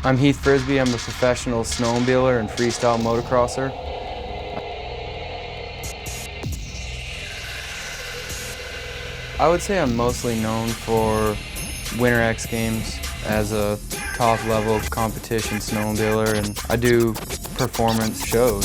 I'm Heath Frisby. I'm a professional snowmobiler and freestyle motocrosser. I would say I'm mostly known for Winter X Games as a top level competition snowmobiler, and I do performance shows.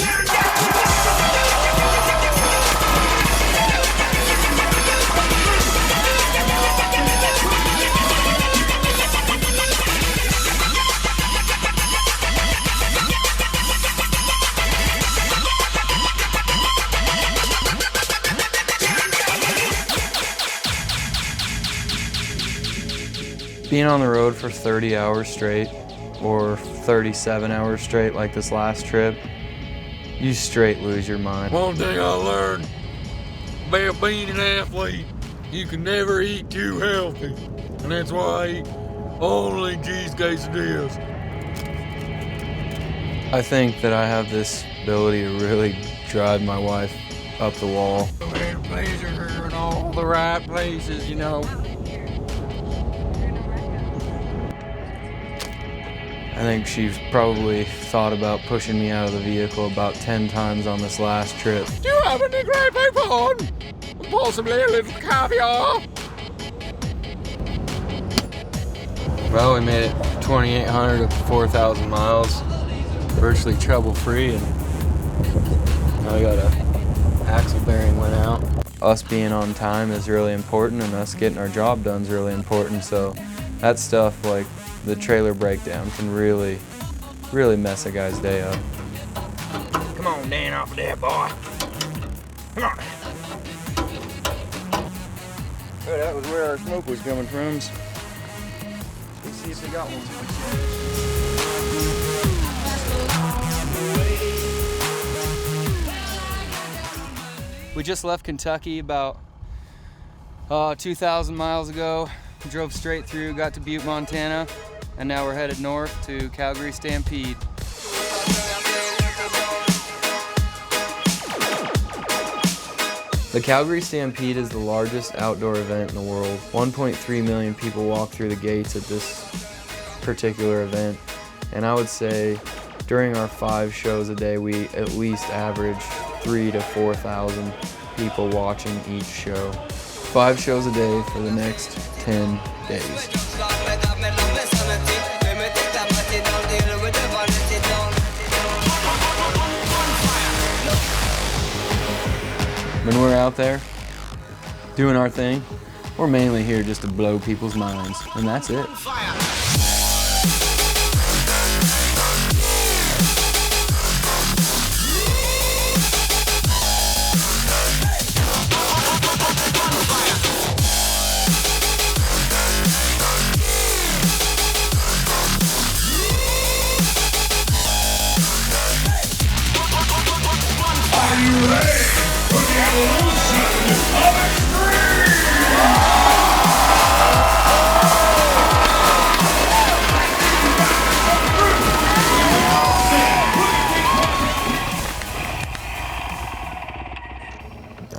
Being on the road for 30 hours straight, or 37 hours straight like this last trip, you straight lose your mind. One thing I learned about being an athlete, you can never eat too healthy. And that's why I eat only cheese quesadillas. I think that I have this ability to really drive my wife up the wall. I had to pleasure her in all the right places, you know. I think she's probably thought about pushing me out of the vehicle about 10 times on this last trip. Do you have any great popcorn? Possibly a little caviar? Well, we made it 2,800 to 4,000 miles, virtually trouble-free, and now I got a axle bearing went out. Us being on time is really important, and us getting our job done is really important, so that stuff like the trailer breakdown can really mess a guy's day up. Come on, Dan, off of there, boy. Come on. Oh, that was where our smoke was coming from. Let's see if they got one. We just left Kentucky about 2,000 miles ago. Drove straight through, got to Butte, Montana, and now we're headed north to Calgary Stampede. The Calgary Stampede is the largest outdoor event in the world. 1.3 million people walk through the gates at this particular event, and I would say during our 5 shows a day, we at least average 3,000 to 4,000 people watching each show. 5 shows a day for the next 10 days. When we're out there doing our thing, we're mainly here just to blow people's minds, and that's it.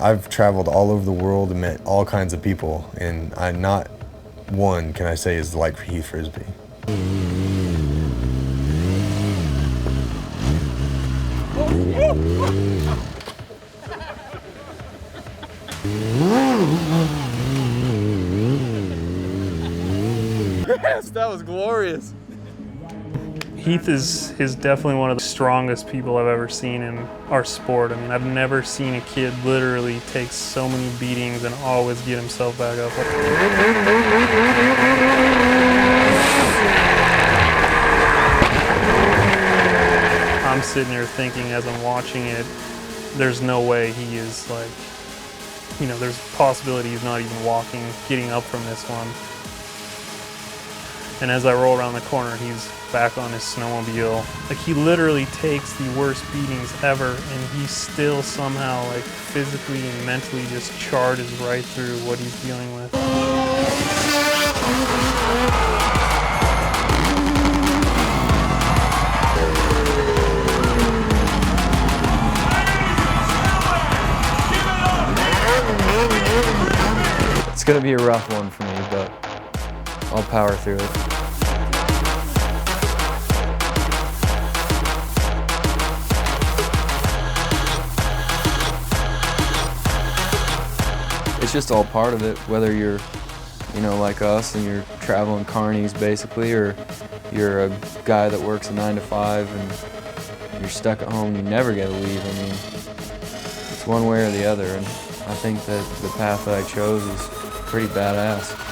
I've traveled all over the world and met all kinds of people, and not one can I say is like Heath Frisby. Yes, that was glorious. Heath is definitely one of the strongest people I've ever seen in our sport. I mean, I've never seen a kid literally take so many beatings and always get himself back up. I'm sitting there thinking as I'm watching it, there's no way he is like, you know, there's a possibility he's not even walking, getting up from this one. And as I roll around the corner, he's back on his snowmobile. Like, he literally takes the worst beatings ever, and he still somehow, like, physically and mentally just charges right through what he's dealing with. It's gonna be a rough one for me, but I'll power through it. It's just all part of it, whether you're, you know, like us and you're traveling carnies basically, or you're a guy that works a 9 to 5 and you're stuck at home and you never get to leave. I mean, it's one way or the other, and I think that the path that I chose is pretty badass.